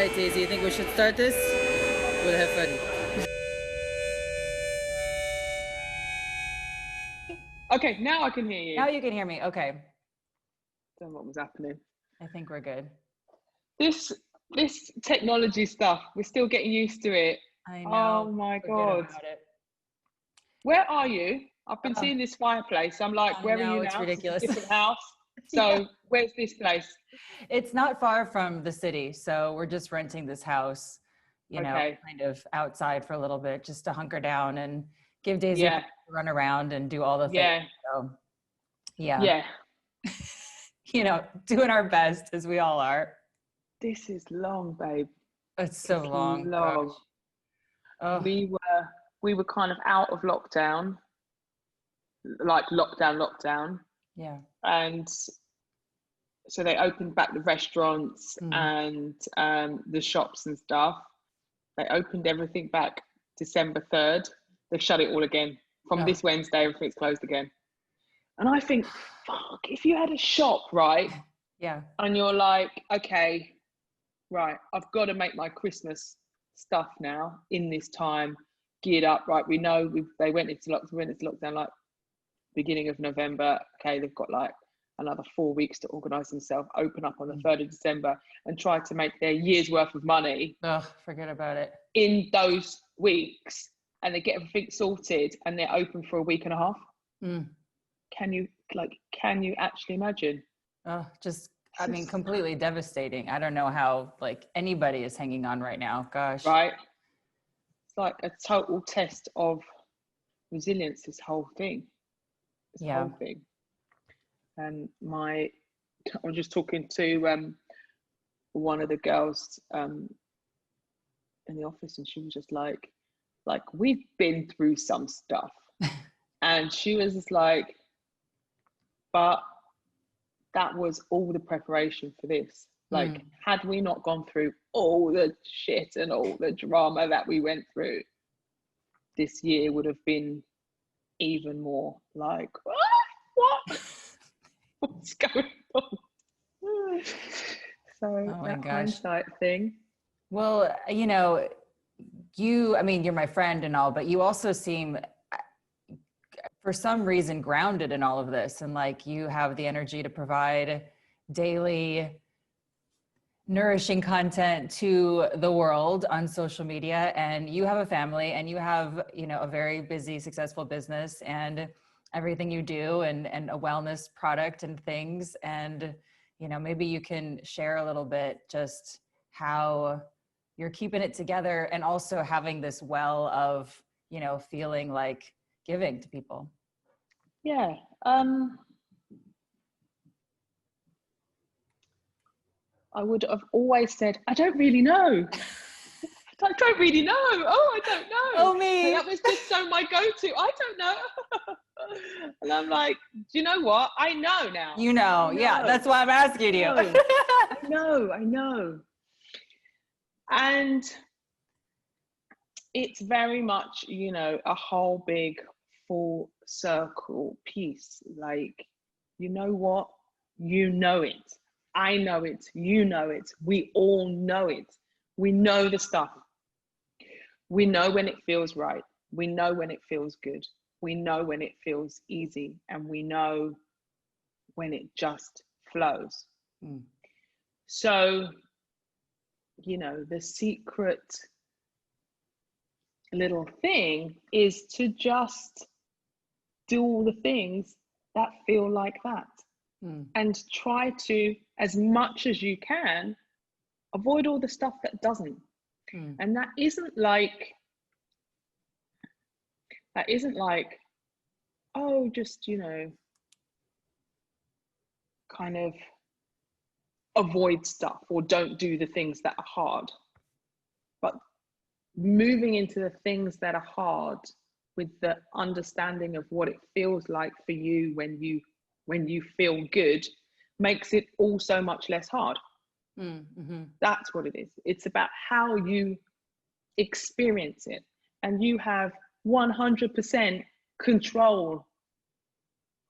right, Daisy, you think we should start this? We'll have fun. Okay, now I can hear you. Now you can hear me. Okay. Don't know what was happening. I think we're good. This technology stuff, we're still getting used to it. I know. Oh my God. Where are you? I've been seeing this fireplace. I'm like, where are you now? It's ridiculous. It's a different house. So Yeah. where's this place? It's not far from the city. So we're just renting this house, you know, kind of outside for a little bit, just to hunker down and give Daisy a run around and do all the things. So yeah. You know, doing our best as we all are. This is long, babe. It's so long. Oh. We were kind of out of lockdown, like lockdown. Yeah. And so they opened back the restaurants and the shops and stuff. They opened everything back December 3rd. They've shut it all again. From this Wednesday, everything's closed again. And I think, fuck, if you had a shop, right? Yeah. And you're like, okay, right, I've got to make my Christmas stuff now in this time, geared up, right? We know they went into lockdown like beginning of November. Okay, they've got like another 4 weeks to organize themselves, open up on the 3rd of December and try to make their year's worth of money. Oh, forget about it. In those weeks, and they get everything sorted and they're open for a week and a half. Can you actually imagine? Oh, just, I mean, completely devastating. I don't know how like anybody is hanging on right now. Gosh. Right. It's like a total test of resilience, this whole thing. Whole thing. And I was just talking to one of the girls in the office, and she was just like we've been through some stuff. And she was just like, but that was all the preparation for this. Like, had we not gone through all the shit and all the drama that we went through, this year would have been even more like, what? What's going on? So, oh my gosh, hindsight thing. Well, you know, I mean, you're my friend and all, but you also seem, for some reason, grounded in all of this, and like you have the energy to provide daily nourishing content to the world on social media, and you have a family, and you have, you know, a very busy, successful business and everything you do, and a wellness product and things. And, you know, maybe you can share a little bit just how you're keeping it together and also having this well of, you know, feeling like giving to people. Yeah. I would have always said, I don't really know. I don't really know. Oh, I don't know. Oh, me. And that was just so my go-to. I don't know. And I'm like, do you know what? I know now. You know, yeah, that's why I'm asking you. I know. And it's very much, you know, a whole big full circle piece. Like, you know what? You know it. I know it. You know it. We all know it. We know the stuff. We know when it feels right. We know when it feels good. We know when it feels easy. And we know when it just flows. So, you know, the secret little thing is to just do all the things that feel like that. And try to, as much as you can, avoid all the stuff that doesn't. And that isn't like, oh, just, you know, kind of avoid stuff or don't do the things that are hard. But moving into the things that are hard with the understanding of what it feels like for you when you feel good makes it all so much less hard. That's what it is. It's about how you experience it, and you have 100% control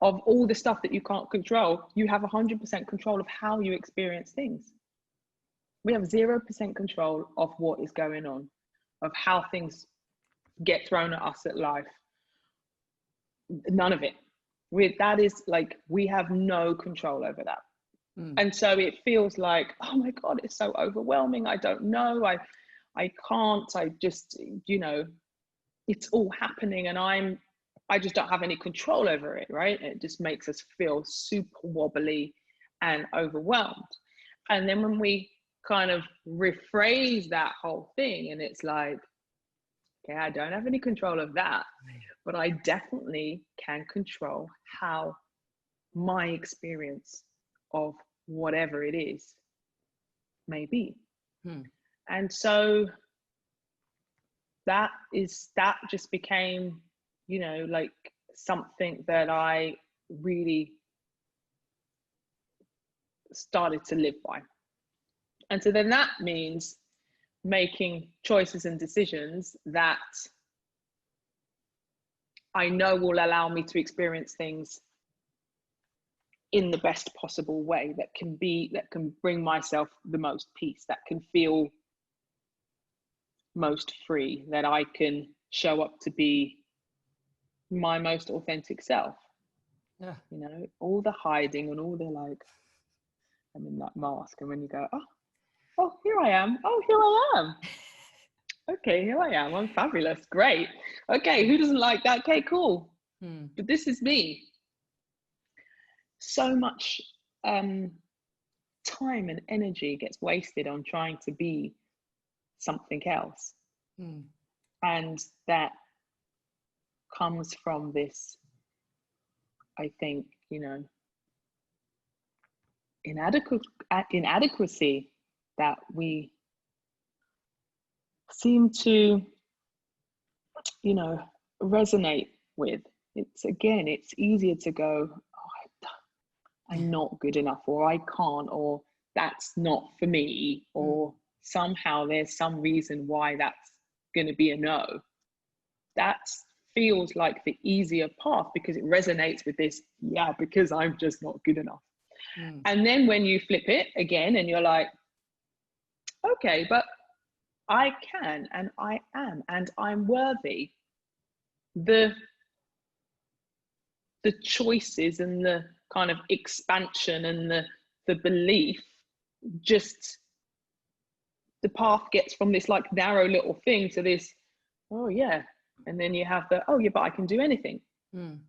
of all the stuff that you can't control. You have 100% control of how you experience things. We have 0% control of what is going on, of how things get thrown at us at life. None of it. That is like, we have no control over that. And so it feels like, oh my God, it's so overwhelming. I don't know. I can't. I just, you know, it's all happening, and I just don't have any control over it, right? It just makes us feel super wobbly and overwhelmed. And then when we kind of rephrase that whole thing, and it's like, okay, I don't have any control of that, but I definitely can control how my experience of whatever it is may be. And so that just became, you know, like something that I really started to live by. And so then that means making choices and decisions that I know will allow me to experience things in the best possible way, that can bring myself the most peace, that can feel most free, that I can show up to be my most authentic self. Yeah. You know, all the hiding and all the like, I'm in that mask, and when you go, oh, here I am. Oh, here I am. Okay, here I am. I'm fabulous. Great. Okay, who doesn't like that? Okay, cool. But this is me. So much time and energy gets wasted on trying to be something else. And that comes from this, I think, you know, inadequacy that we seem to, you know, resonate with. It's easier to go, oh, I'm not good enough, or I can't, or that's not for me, or somehow there's some reason why that's going to be a no. That feels like the easier path because it resonates with this, because I'm just not good enough. And then when you flip it again and you're like, okay, but I can, and I am, and I'm worthy. The choices and the kind of expansion and the belief, just the path gets from this like narrow little thing to this, oh yeah. And then you have the, oh yeah, but I can do anything. And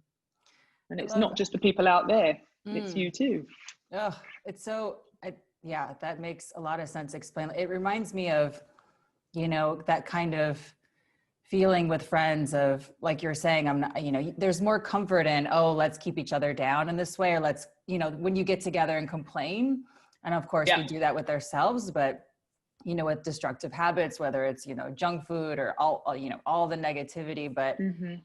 it's not just the people out there, it's you too. Oh, it's so, that makes a lot of sense. Explain. It reminds me of, you know, that kind of feeling with friends of, like you're saying, I'm not, you know, there's more comfort in, oh, let's keep each other down in this way, or let's, you know, when you get together and complain. And of course we do that with ourselves, but, you know, with destructive habits, whether it's, you know, junk food or all you know, all the negativity, but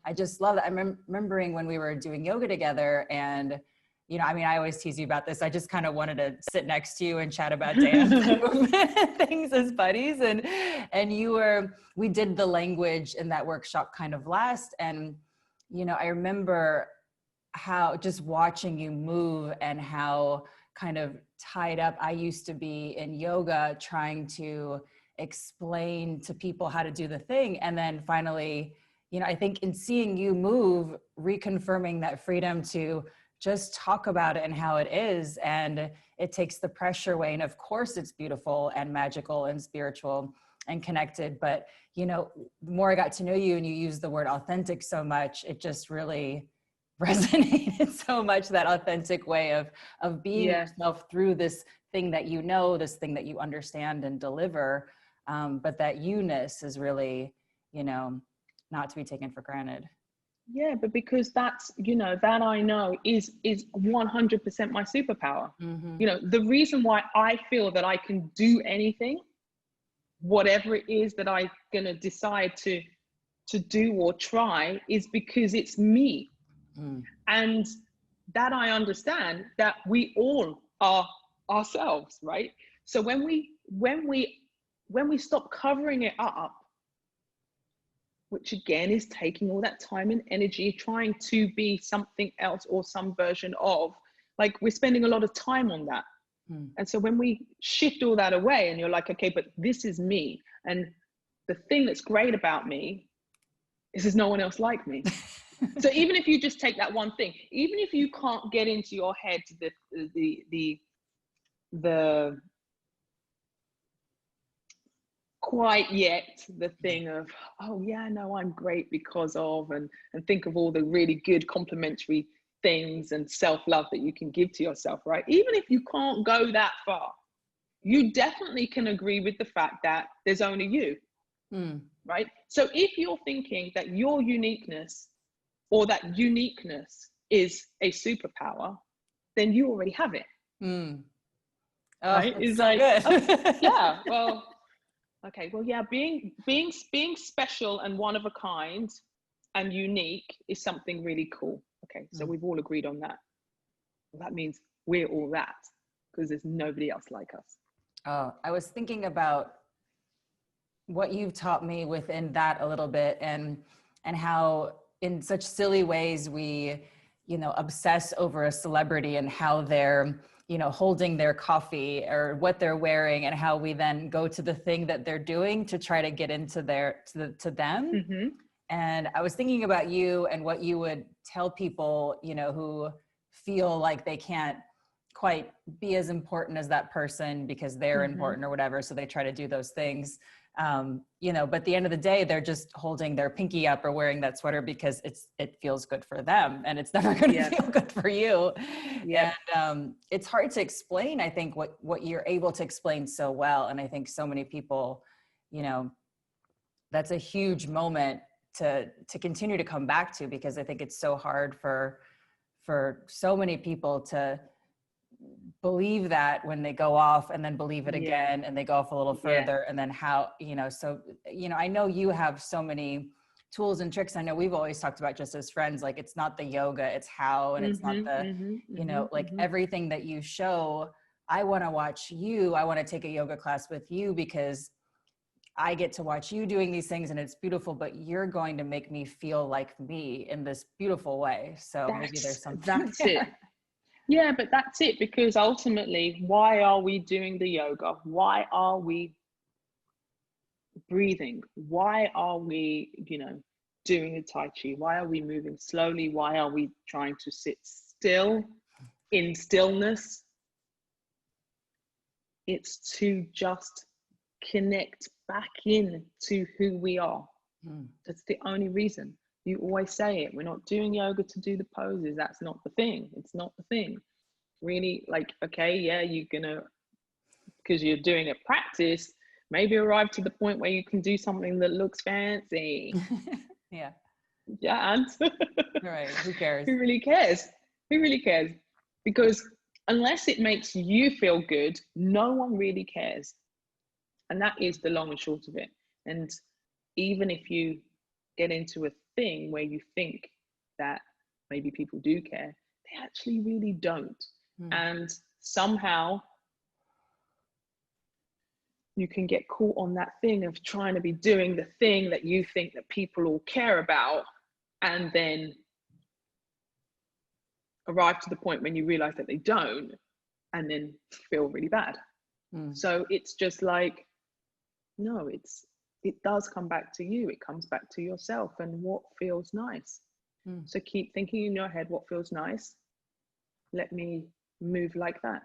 I just love that. I'm remembering when we were doing yoga together, and, you know, I mean, I always tease you about this. I just kind of wanted to sit next to you and chat about dance and movement things as buddies. And we did the language in that workshop kind of last. And, you know, I remember how just watching you move and how kind of tied up I used to be in yoga, trying to explain to people how to do the thing. And then finally, you know, I think in seeing you move, reconfirming that freedom to just talk about it and how it is, and it takes the pressure away. And of course it's beautiful and magical and spiritual and connected, but, you know, the more I got to know you and you use the word authentic so much, it just really resonated so much, that authentic way of being yourself through this thing that you know, this thing that you understand and deliver. But that you-ness is really, you know, not to be taken for granted. Yeah, but because that's, you know, that I know is 100% my superpower. You know, the reason why I feel that I can do anything, whatever it is that I'm gonna decide to do or try, is because it's me. And that I understand that we all are ourselves, right? So when we stop covering it up, which again is taking all that time and energy trying to be something else or some version of, like, we're spending a lot of time on that. And so when we shift all that away and you're like, okay, but this is me. And the thing that's great about me is there's no one else like me. So even if you just take that one thing, even if you can't get into your head the quite yet the thing of, oh yeah, no, I'm great because of, and think of all the really good complimentary things and self-love that you can give to yourself, right? Even if you can't go that far, you definitely can agree with the fact that there's only you, right? So if you're thinking that your uniqueness or that uniqueness is a superpower, then you already have it. Oh, right? It's so like, good. oh, yeah, well, okay, well, yeah, being special and one of a kind and unique is something really cool. Okay, so we've all agreed on that. Well, that means we're all that, because there's nobody else like us. Oh, I was thinking about what you've taught me within that a little bit, and how in such silly ways we, obsess over a celebrity and how they're, holding their coffee or what they're wearing, and how we then go to the thing that they're doing to try to get into to them. Mm-hmm. And I was thinking about you and what you would tell people, who feel like they can't quite be as important as that person because they're important or whatever. So they try to do those things. But at the end of the day, they're just holding their pinky up or wearing that sweater because it feels good for them, and it's never going to feel good for you. Yeah. And it's hard to explain, I think, what you're able to explain so well. And I think so many people, that's a huge moment to continue to come back to, because I think it's so hard for so many people to believe that when they go off, and then believe it again, and they go off a little further, and then how, I know you have so many tools and tricks. I know we've always talked about, just as friends, like, it's not the yoga, it's how, and it's not the, everything that you show. I want to watch you. I want to take a yoga class with you because I get to watch you doing these things and it's beautiful, but you're going to make me feel like me in this beautiful way. So maybe there's something. That's it. Yeah, but that's it, because ultimately, why are we doing the yoga? Why are we breathing? Why are we, doing the Tai Chi? Why are we moving slowly? Why are we trying to sit still in stillness? It's to just connect back in to who we are. That's the only reason. You always say it. We're not doing yoga to do the poses. That's not the thing. It's not the thing. Really, like, okay, yeah, you're gonna, because you're doing a practice, maybe arrive to the point where you can do something that looks fancy. Yeah. And right. Who cares? Who really cares? Who really cares? Because unless it makes you feel good, no one really cares. And that is the long and short of it. And even if you get into a thing where you think that maybe people do care, they actually really don't. And somehow you can get caught on that thing of trying to be doing the thing that you think that people all care about, and then arrive to the point when you realize that they don't, and then feel really bad. So it's just like, no, it does come back to you. It comes back to yourself and what feels nice. So keep thinking in your head what feels nice. Let me move like that.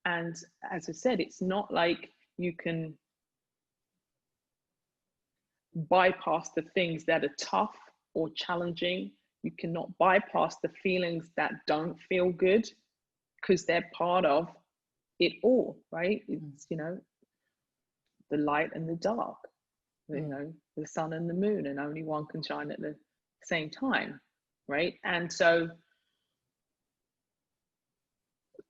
And as I said, it's not like you can bypass the things that are tough or challenging. You cannot bypass the feelings that don't feel good, because they're part of it all, right? It's, the light and the dark, the sun and the moon, and only one can shine at the same time, right? And so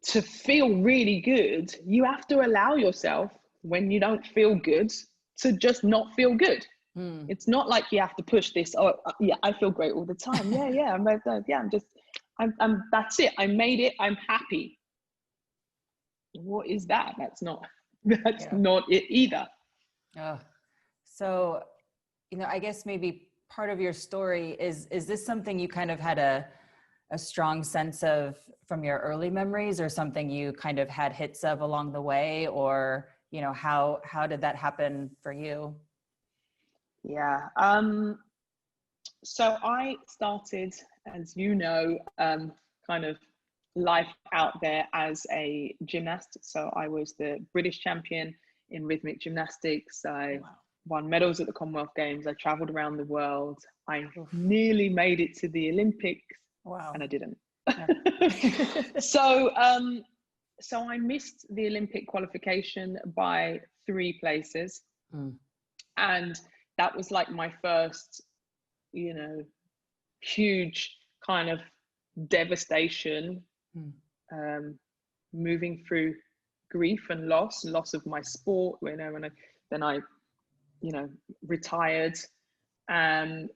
to feel really good, you have to allow yourself, when you don't feel good, to just not feel good. It's not like you have to push this, oh yeah, I feel great all the time. I'm that's it, I made it, I'm happy. What is that? That's not it either. So, I guess maybe part of your story is this something you kind of had a a strong sense of from your early memories, or something you kind of had hits of along the way, or, you know, how did that happen for you? Yeah. So I started, as you know, kind of life out there as a gymnast. So I was the British champion in rhythmic gymnastics. I won medals at the Commonwealth Games. I traveled around the world. I nearly made it to the Olympics. Wow. And I didn't. Yeah. So I missed the Olympic qualification by 3 places. And that was like my first, you know, huge kind of devastation, moving through grief and loss of my sport, you know, then I, you know, retired. And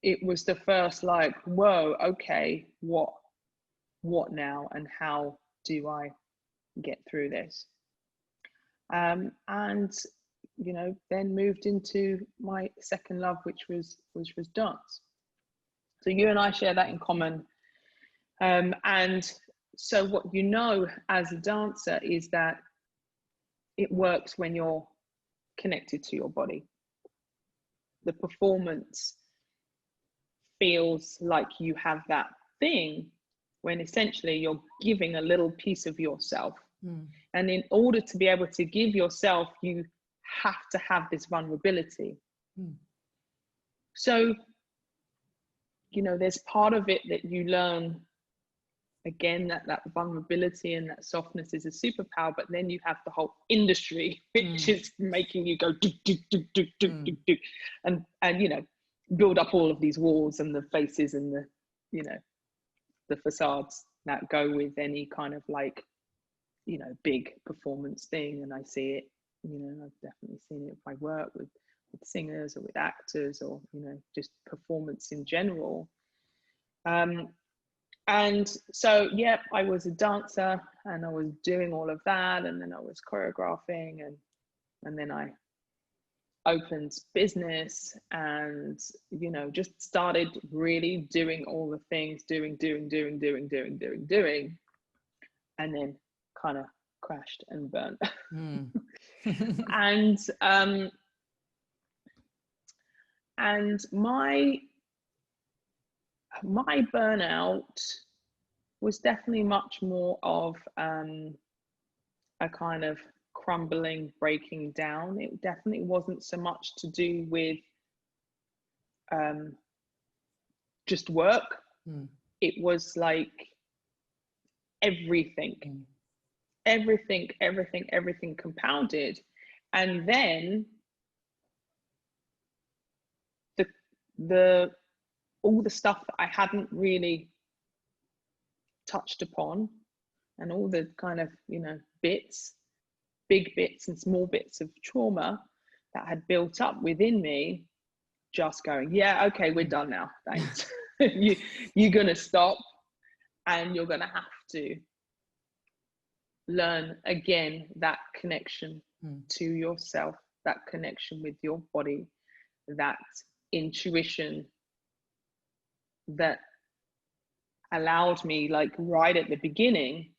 it was the first like, whoa, okay, what now, and how do I get through this? And you know, then moved into my second love, which was dance. So you and I share that in common. And so what you know as a dancer is that it works when you're connected to your body. The performance feels like you have that thing when essentially you're giving a little piece of yourself. And in order to be able to give yourself, you have to have this vulnerability. So, you know, there's part of it that you learn, again, that vulnerability and that softness is a superpower, but then you have the whole industry, which is making you go do, do, do, do, do, do, do, and you know, build up all of these walls and the faces and the, you know, the facades that go with any kind of like, you know, big performance thing. And I see it, you know, I've definitely seen it if I work with singers or with actors, or, you know, just performance in general. And so, yeah, I was a dancer and I was doing all of that, and then I was choreographing, and then I opened business, and, you know, just started really doing all the things, doing, and then kind of crashed and burnt. And my burnout was definitely much more of a kind of crumbling, breaking down. It definitely wasn't so much to do with just work. It was like everything compounded. And then the all the stuff that I hadn't really touched upon, and all the kind of, you know, bits, big bits and small bits of trauma that had built up within me, just going, yeah, okay, we're done now, thanks. You're gonna stop, and you're gonna have to learn again that connection to yourself, that connection with your body, that intuition that allowed me, like right at the beginning,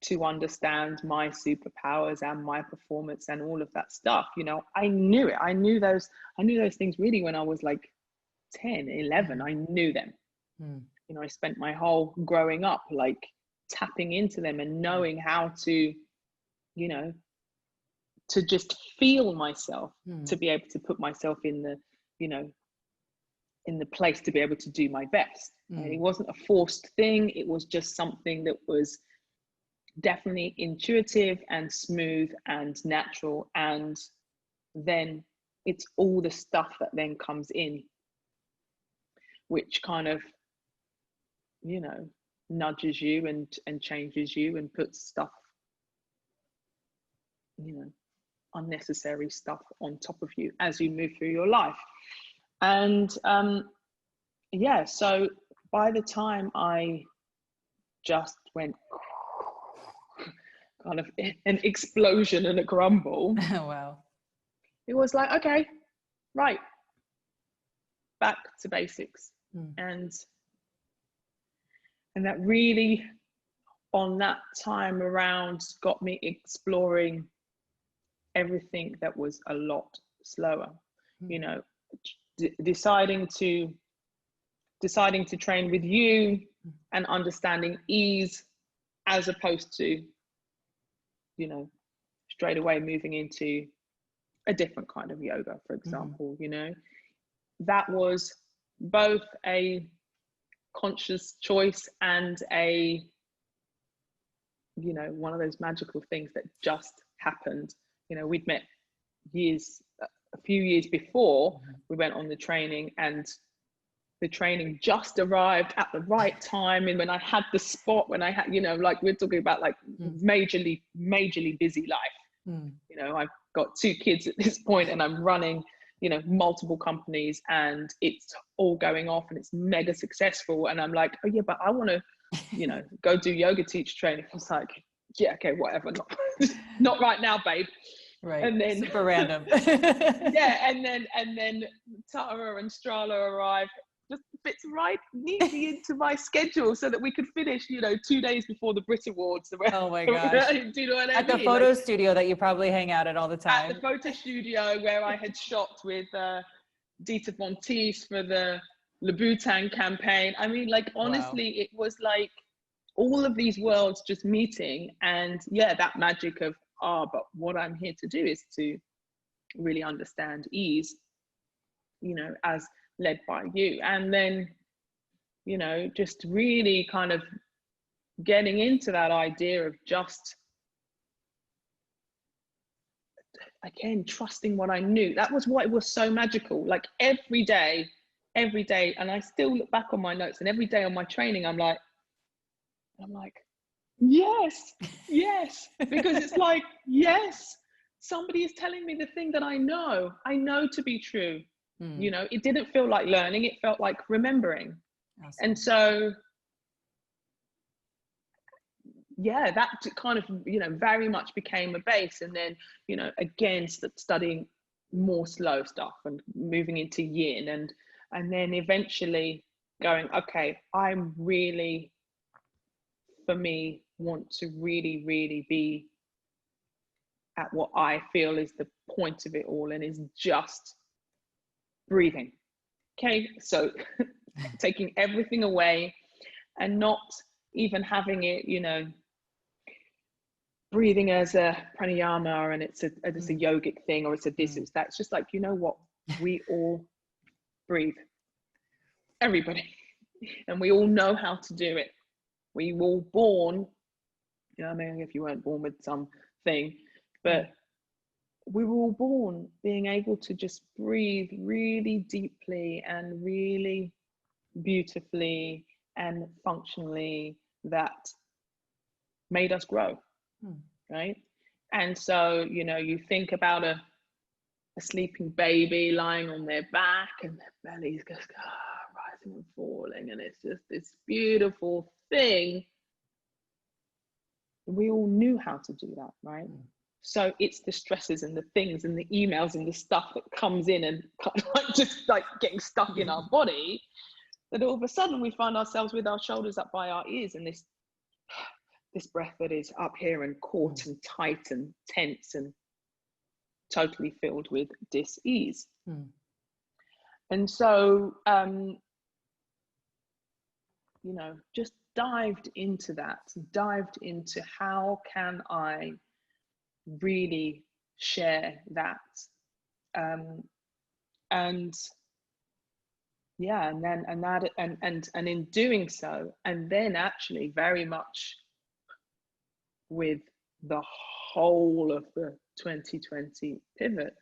to understand my superpowers and my performance and all of that stuff. You know, I knew it. I knew those things really when I was like 10, 11. I knew them. You know, I spent my whole growing up like tapping into them and knowing how to, you know, to just feel myself, to be able to put myself in the, you know, in the place to be able to do my best. And it wasn't a forced thing. It was just something that was definitely intuitive and smooth and natural. And then it's all the stuff that then comes in, which kind of, you know, nudges you and changes you and puts stuff, you know, unnecessary stuff on top of you as you move through your life. And yeah, so by the time I just went kind of an explosion and a grumble, Wow, it was like, okay, right, back to basics. And And that really, on that time around, got me exploring everything that was a lot slower. You know, deciding to train with you and understanding ease, as opposed to, you know, straight away moving into a different kind of yoga, for example. You know, that was both a conscious choice and a, you know, one of those magical things that just happened. You know, we'd met a few years before we went on the training, and the training just arrived at the right time. And when I had the spot, when I had, you know, like we're talking about like majorly busy life. You know, I've got 2 kids at this point, and I'm running, you know, multiple companies, and it's all going off and it's mega successful. And I'm like, oh yeah, but I want to, you know, go do yoga teacher training. I was like, yeah, okay, whatever, not right now, babe. Right. And then super random. yeah, and then Tara and Strala arrived, just fits right neatly into my schedule, so that we could finish, you know, 2 days before the Brit Awards. Oh my gosh. Do you know what I mean? At the photo studio that you probably hang out at all the time. At the photo studio where I had shot with Dieter Von Teese for the Louboutin campaign. I mean, like, honestly, It was like all of these worlds just meeting. And yeah, that magic of, but what I'm here to do is to really understand ease, you know, as led by you. And then, you know, just really kind of getting into that idea of just, again, trusting what I knew. That was what it was so magical. Like every day, and I still look back on my notes, and every day on my training, I'm like, yes, because it's like, yes, somebody is telling me the thing that I know to be true. You know, it didn't feel like learning, it felt like remembering. Awesome. And so, yeah, that kind of, you know, very much became a base. And then, you know, again, studying more slow stuff and moving into yin, and then eventually going, okay, I'm really, for me, want to really, really be at what I feel is the point of it all, and is just breathing. Okay, so taking everything away and not even having it, you know, breathing as a pranayama and it's a yogic thing, or it's a this, it's that. It's just like, you know what, we all breathe, everybody, and we all know how to do it. We were all born, you know, I mean, if you weren't born with something, but we were all born being able to just breathe really deeply and really beautifully and functionally. That made us grow, right? And so, you know, you think about a sleeping baby lying on their back, and their belly's just rising and falling, and it's just this beautiful thing. We all knew how to do that, right? So it's the stresses and the things and the emails and the stuff that comes in and kind of like just like getting stuck in our body, that all of a sudden we find ourselves with our shoulders up by our ears, and this breath that is up here and caught and tight and tense and totally filled with dis-ease. And so, you know, just dived into how can I really share that, and yeah, and in doing so, and then actually very much with the whole of the 2020 pivot,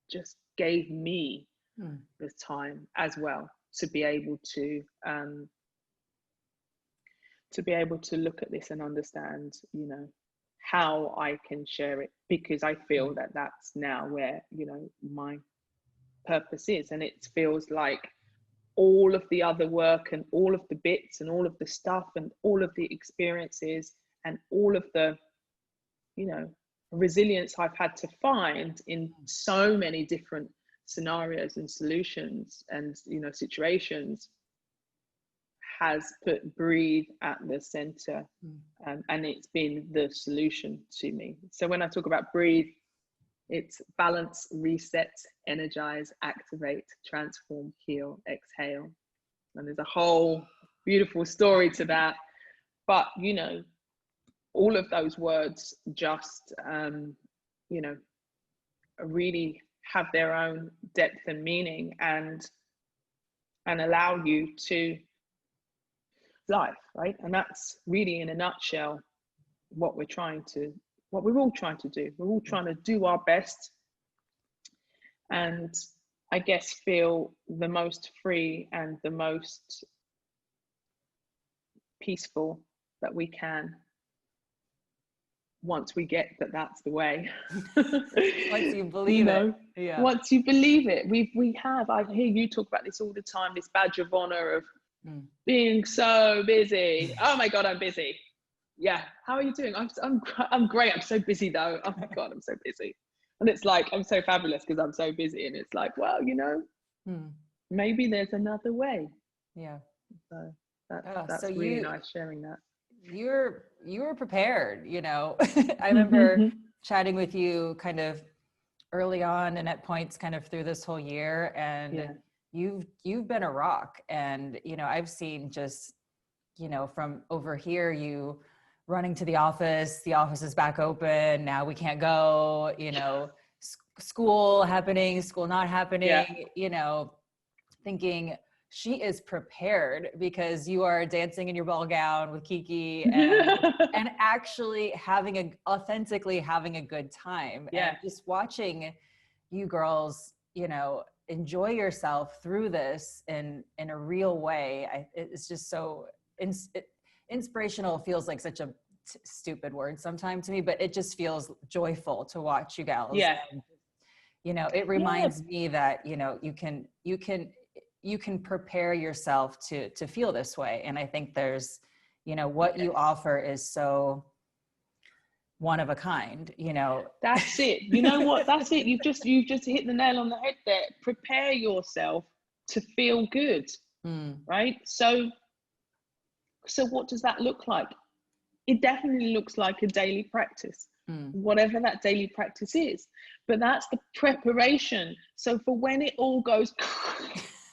just gave me the time as well to be able to look at this and understand, you know, how I can share it, because I feel that that's now where, you know, my purpose is. And it feels like all of the other work and all of the bits and all of the stuff and all of the experiences and all of the, you know, resilience I've had to find in so many different scenarios and solutions and, you know, situations, has put breathe at the center, and it's been the solution to me. So when I talk about breathe, it's balance, reset, energize, activate, transform, heal, exhale. And there's a whole beautiful story to that. But, you know, all of those words just, you know, really have their own depth and meaning, and allow you to life, right? And that's really, in a nutshell, what we're all trying to do. We're all trying to do our best, and I guess feel the most free and the most peaceful that we can, once we get that that's the way. Once you believe it. Yeah. Once you believe it. We have, I hear you talk about this all the time, this badge of honor of being so busy. Oh my God, I'm busy. Yeah. How are you doing? I'm great. I'm so busy though. Oh my God, I'm so busy. And it's like, I'm so fabulous because I'm so busy. And it's like, well, you know, maybe there's another way. Yeah. So that's so really nice sharing that. You were prepared, you know. I remember chatting with you kind of early on and at points kind of through this whole year, and you've been a rock. And, you know, I've seen just, you know, from over here, you running to the office is back open. Now we can't go, you know, school happening, school not happening, you know, thinking, she is prepared because you are dancing in your ball gown with Kiki and actually authentically having a good time. And just watching you girls, you know, enjoy yourself through this in a real way. It's just so inspirational. Feels like such a stupid word sometimes to me, but it just feels joyful to watch you gals. Yeah. And, you know, it reminds me that, you know, you can prepare yourself to feel this way. And I think there's, you know, what you offer is so one of a kind, you know. That's it. You know what? That's it. You've just hit the nail on the head there. Prepare yourself to feel good, right? So what does that look like? It definitely looks like a daily practice, whatever that daily practice is. But that's the preparation. So for when it all goes,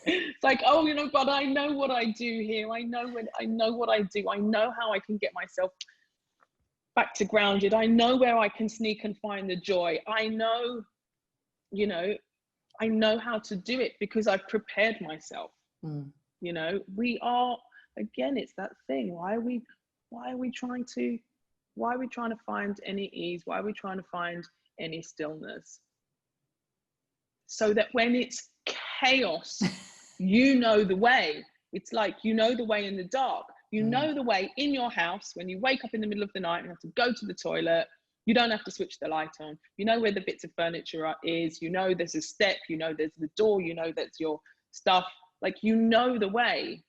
it's like, oh, you know, but I know what I do here. I know what I do. I know how I can get myself back to grounded. I know where I can sneak and find the joy. I know, you know, I know how to do it because I've prepared myself. You know, we are, again, it's that thing. Why are we trying to find any ease? Why are we trying to find any stillness? So that when it's chaos, you know the way. It's like, you know the way in the dark. You know the way in your house when you wake up in the middle of the night and have to go to the toilet. You don't have to switch the light on. You know where the bits of furniture is. You know there's a step. You know there's the door. You know that's your stuff. Like, you know the way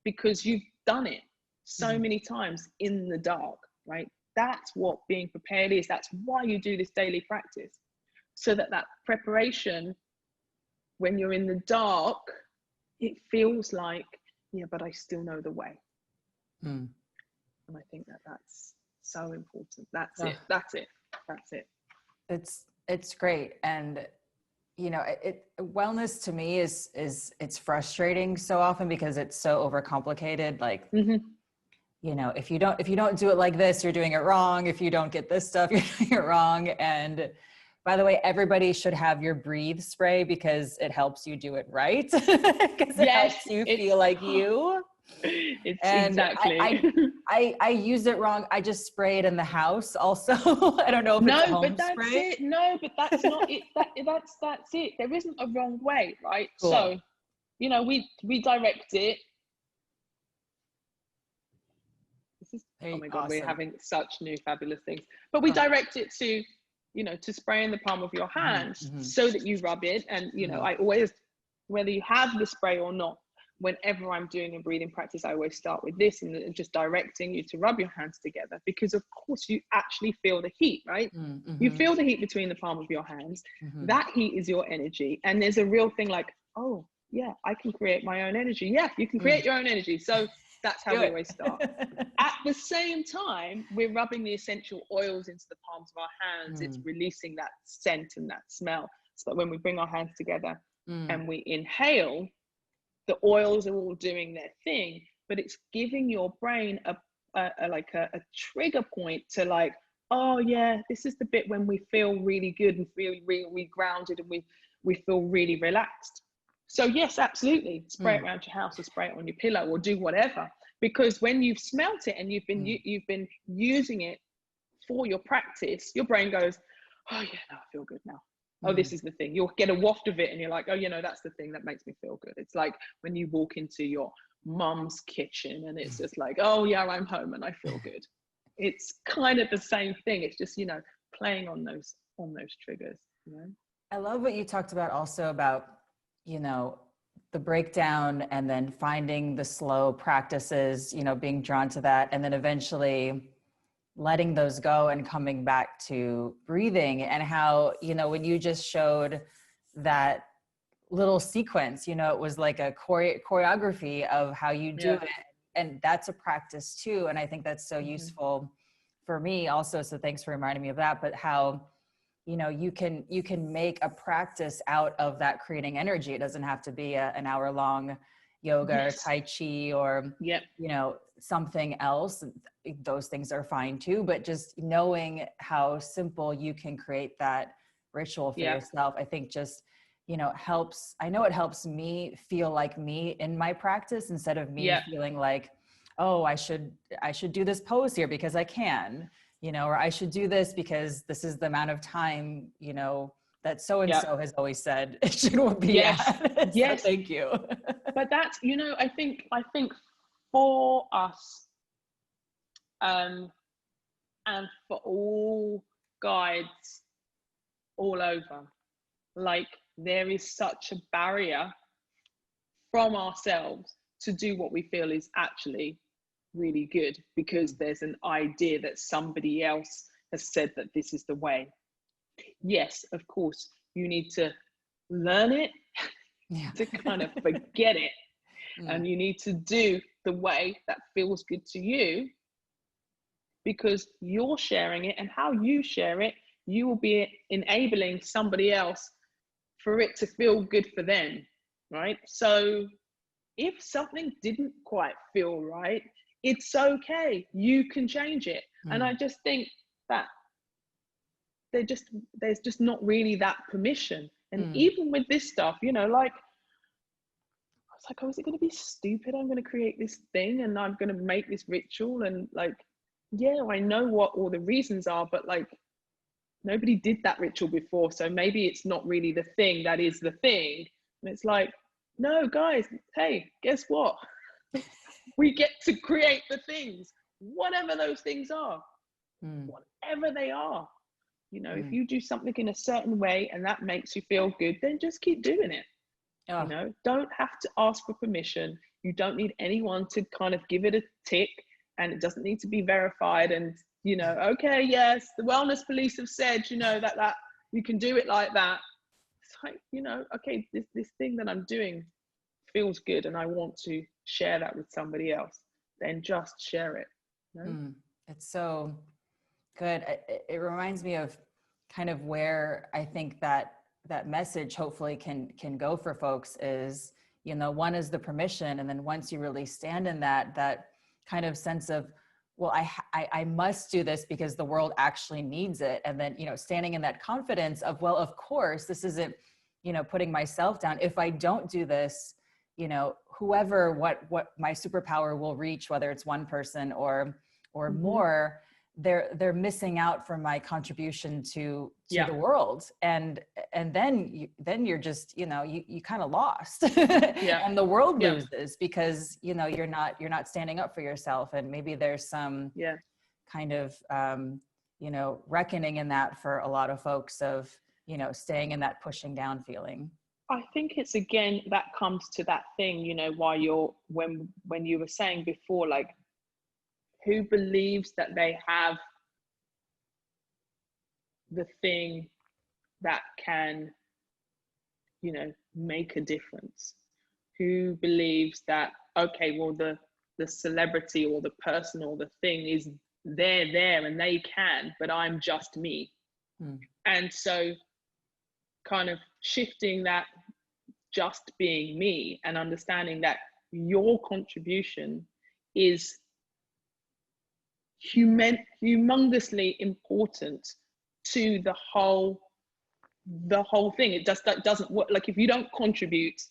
because you've done it so many times in the dark, right? That's what being prepared is. That's why you do this daily practice. So that preparation, when you're in the dark, it feels like, yeah, but I still know the way. And I think that's so important. That's it. It's great. And, you know, wellness to me is it's frustrating so often because it's so overcomplicated. Like, you know, if you don't do it like this, you're doing it wrong. If you don't get this stuff, you're doing it wrong. And by the way, everybody should have your breathe spray because it helps you do it right. Because it helps you feel like you. It's and exactly. I use it wrong. I just spray it in the house also. I don't know if it's a home spray. No, but that's not it. That's it. There isn't a wrong way, right? Cool. So, you know, we direct it. Oh my God, awesome. We're having such new fabulous things. But we direct it to, you know, to spray in the palm of your hand so that you rub it. And, you know, I always, whether you have the spray or not, whenever I'm doing a breathing practice, I always start with this and just directing you to rub your hands together, because of course you actually feel the heat, right? You feel the heat between the palm of your hands. That heat is your energy. And there's a real thing like, oh, yeah, I can create my own energy. Yeah, you can create your own energy. So that's how we always start. At the same time, we're rubbing the essential oils into the palms of our hands. It's releasing that scent and that smell. So that when we bring our hands together and we inhale, the oils are all doing their thing, but it's giving your brain a trigger point to like, oh yeah, this is the bit when we feel really good and feel really grounded and we feel really relaxed. So yes, absolutely, spray it around your house or spray it on your pillow or do whatever, because when you've smelt it and you've been using it for your practice, your brain goes, oh yeah, no, I feel good now. Oh, this is the thing. You'll get a waft of it and you're like, oh, you know, that's the thing that makes me feel good. It's like when you walk into your mum's kitchen and it's just like, oh yeah, I'm home and I feel good. It's kind of the same thing. It's just, you know, playing on those triggers, you know. I love what you talked about also about, you know, the breakdown and then finding the slow practices, you know, being drawn to that, and then eventually letting those go and coming back to breathing. And how, you know, when you just showed that little sequence, you know, it was like a choreography of how you do it. And that's a practice too. And I think that's so useful for me also. So thanks for reminding me of that. But how, you know, you can make a practice out of that creating energy. It doesn't have to be an hour long yoga or Tai Chi or, you know, something else. Those things are fine too, but just knowing how simple you can create that ritual for yourself, I think just, you know, helps. I know it helps me feel like me in my practice instead of me feeling like, oh, I should do this pose here because I can, you know, or I should do this because this is the amount of time, you know, that so-and-so has always said it should be at. So thank you. But that's, you know, I think for us, and for all guides all over, like there is such a barrier from ourselves to do what we feel is actually really good, because there's an idea that somebody else has said that this is the way. Yes, of course, you need to learn it to kind of forget it. And you need to do the way that feels good to you, because you're sharing it, and how you share it, you will be enabling somebody else for it to feel good for them, right? So if something didn't quite feel right, it's okay, you can change it. And I just think that there's just not really that permission. And even with this stuff, you know, like I was like, oh, is it going to be stupid? I'm going to create this thing and I'm going to make this ritual, and like, yeah, I know what all the reasons are, but like nobody did that ritual before, so maybe it's not really the thing that is the thing. And it's like, no guys, hey, guess what? We get to create the things, whatever those things are, whatever they are. You know, if you do something in a certain way and that makes you feel good, then just keep doing it. You know, don't have to ask for permission. You don't need anyone to kind of give it a tick, and it doesn't need to be verified. And, you know, okay, yes, the wellness police have said, you know, that you can do it like that. It's like, you know, okay, this thing that I'm doing feels good and I want to share that with somebody else, then just share it. You know? It's so good. It reminds me of kind of where I think that message hopefully can go for folks is, you know, one is the permission. And then once you really stand in that kind of sense of, well, I must do this because the world actually needs it. And then, you know, standing in that confidence of, well, of course, this isn't, you know, putting myself down. If I don't do this, you know, whoever, what my superpower will reach, whether it's one person or more, they're missing out from my contribution to the world. And then you're just, you know, you kind of lost and the world loses because, you know, you're not standing up for yourself. And maybe there's some kind of, you know, reckoning in that for a lot of folks of, you know, staying in that pushing down feeling. I think it's, again, that comes to that thing, you know, why when you were saying before, like, who believes that they have the thing that can, you know, make a difference? who believes that, okay, well, the celebrity or the person or the thing is there and they can, but I'm just me. And so kind of shifting that just being me and understanding that your contribution is humongously important to the whole thing. It just, that doesn't work. Like if you don't contribute,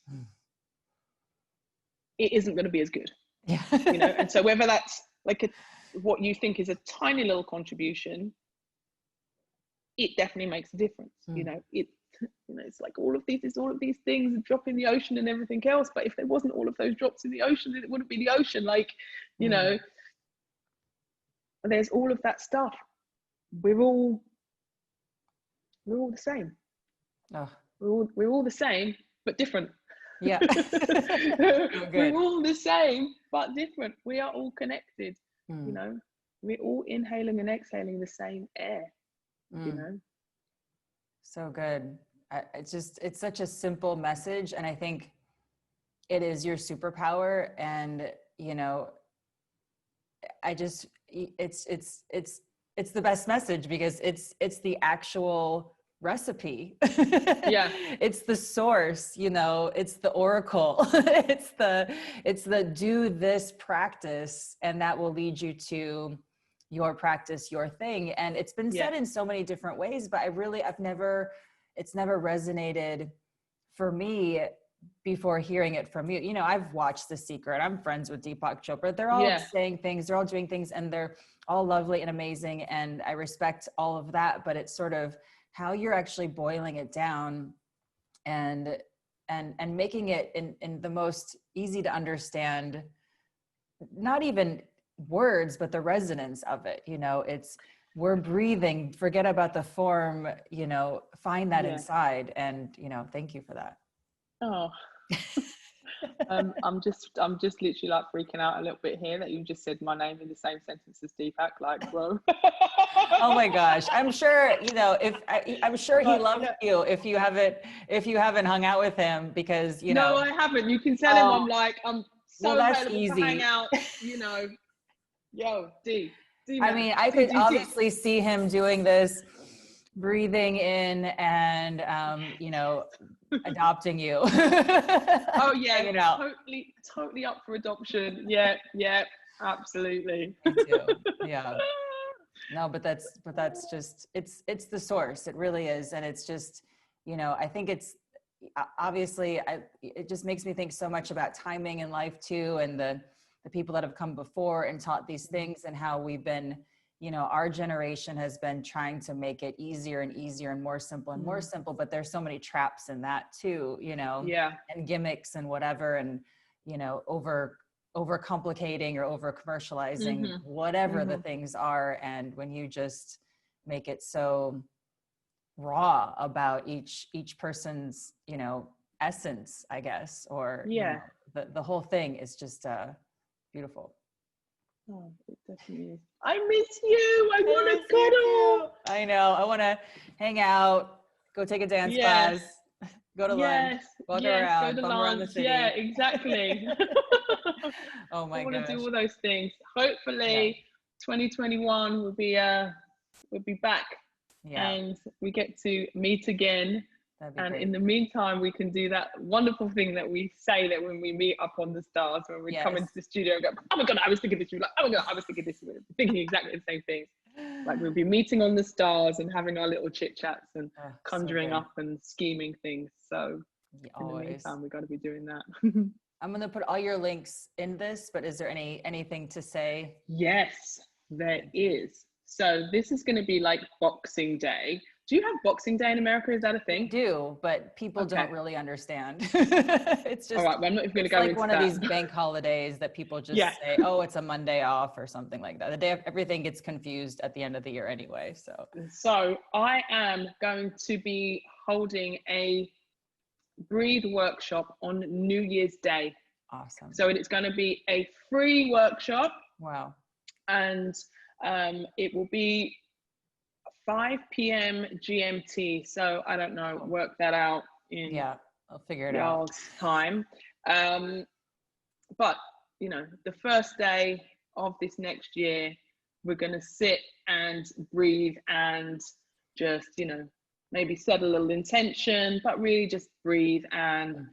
it isn't going to be as good. Yeah. You know, and so whether that's like what you think is a tiny little contribution, it definitely makes a difference. You know, it's like all of these things drop in the ocean and everything else, but if there wasn't all of those drops in the ocean, then it wouldn't be the ocean. Like, you know, there's all of that stuff. We're all the same. We're all the same but different. Yeah. We're all the same but different. We are all connected. You know, we're all inhaling and exhaling the same air. You know, so good. It's such a simple message, and I think it is your superpower. And you know, it's the best message because it's the actual recipe. Yeah. It's the source, you know, it's the oracle. it's the do this practice and that will lead you to your practice, your thing. And it's been said in so many different ways, but it's never resonated for me before hearing it from you. You know, I've watched The Secret. I'm friends with Deepak Chopra. They're all saying things, they're all doing things, and they're all lovely and amazing. And I respect all of that, but it's sort of how you're actually boiling it down and making it in the most easy to understand, not even words, but the resonance of it. You know, we're breathing, forget about the form, you know, find that inside. And, you know, thank you for that. Oh, I'm just literally like freaking out a little bit here that you just said my name in the same sentence as Deepak. Like, bro. Oh my gosh, I'm sure, you know, I'm sure he loves you if you haven't hung out with him, because you know. No, I haven't. You can tell him I'm so available easy to hang out. You know, yo, D. I mean, I could obviously see him doing this, breathing in and you know, adopting you. Oh yeah, you know. totally up for adoption. Yeah, absolutely. Me too. Yeah. No, but that's just it's the source. It really is. And it's just, you know, I think it's obviously it just makes me think so much about timing in life too, and the people that have come before and taught these things, and how we've been, you know, our generation has been trying to make it easier and easier and more simple and more simple, but there's so many traps in that too, you know, and gimmicks and whatever, and, you know, over complicating or over commercializing whatever the things are. And when you just make it so raw about each person's, you know, essence, I guess, or you know, the whole thing is just beautiful. Oh, it definitely is. I miss you. I want to cuddle. I know. I want to hang out, go take a dance class, go to lunch, walk around, go to bum around the city. Yeah, exactly. Oh my gosh. I want to do all those things. Hopefully 2021 will be back and we get to meet again. And great. in the meantime, we can do that wonderful thing that we say that when we meet up on the stars, when we come into the studio and go, oh my God, I was thinking this. You're like, oh my God, I was thinking this. We're thinking exactly the same things. Like we'll be meeting on the stars and having our little chit chats and conjuring up and scheming things. So in the meantime, we got to be doing that. I'm going to put all your links in this, but is there anything to say? Yes, there is. So this is going to be like Boxing Day. Do you have Boxing Day in America? Is that a thing? We do, but people don't really understand. It's just all right. Well, I'm not even going to go into one of these bank holidays that people just say, "Oh, it's a Monday off" or something like that. The day of everything gets confused at the end of the year anyway. So I am going to be holding a breathe workshop on New Year's Day. Awesome. So it's going to be a free workshop. Wow. And it will be 5 p.m. GMT. So I don't know, work that out in I'll figure it out. Time. But you know, the first day of this next year, we're going to sit and breathe and just, you know, maybe set a little intention, but really just breathe and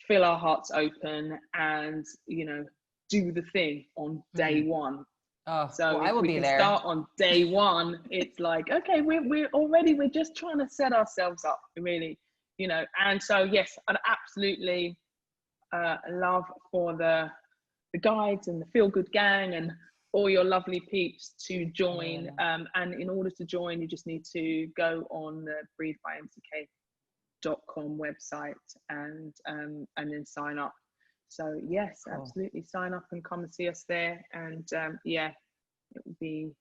feel our hearts open and, you know, do the thing on day one. Oh, so well, I will we be can there. start on day one. It's like, okay, we're just trying to set ourselves up, really, you know. And so yes, I'd absolutely love for the guides and the feel good gang and all your lovely peeps to join. And in order to join, you just need to go on the breathebymck.com website and then sign up. So yes, absolutely sign up and come and see us there. And yeah, it would be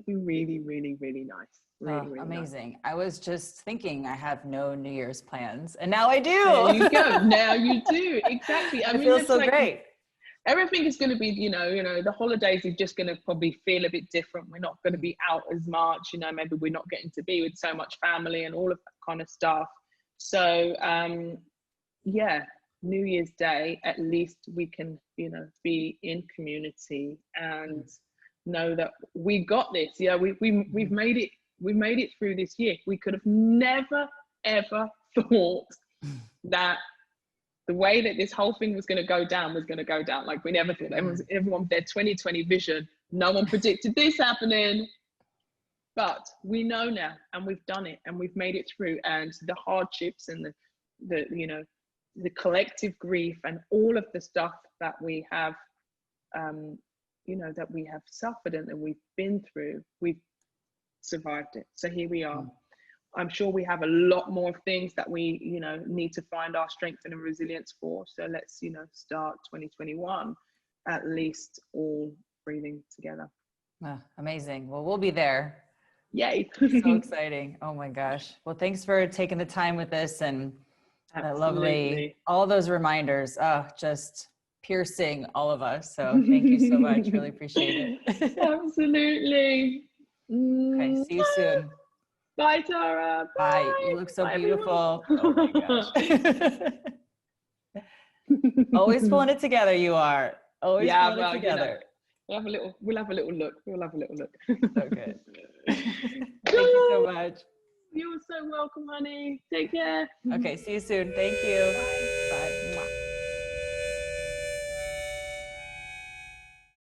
really, really, really nice. Really Amazing. Nice. I was just thinking I have no New Year's plans, and now I do. There you go. Now you do. Exactly. I mean, feel so great. Everything is going to be, you know, the holidays are just going to probably feel a bit different. We're not going to be out as much, you know, maybe we're not getting to be with so much family and all of that kind of stuff. So yeah, New Year's Day, at least we can, you know, be in community and know that we got this. Yeah, we've made it. We made it through this year. We could have never ever thought that the way that this whole thing was going to go down. Like, we never thought. Everyone their 2020 vision. No one predicted this happening. But we know now, and we've done it, and we've made it through. And the hardships and the you know, the collective grief and all of the stuff that we have, you know, that we have suffered and that we've been through, we've survived it. So here we are. I'm sure we have a lot more things that we, you know, need to find our strength and resilience for. So let's, you know, start 2021 at least all breathing together. Amazing. Well, we'll be there. Yay. So exciting. Oh my gosh. Well, thanks for taking the time with this and lovely, all those reminders, just piercing all of us. So thank you so much. Really appreciate it. Absolutely. Okay. See you soon. Bye, Tara. Bye. You look so beautiful. Oh my gosh. Always pulling it together. You are always pulling it together. You know, we'll have a little look. So good. Thank you so much. You're so welcome, honey. Take care. Okay. See you soon. Thank you. Bye.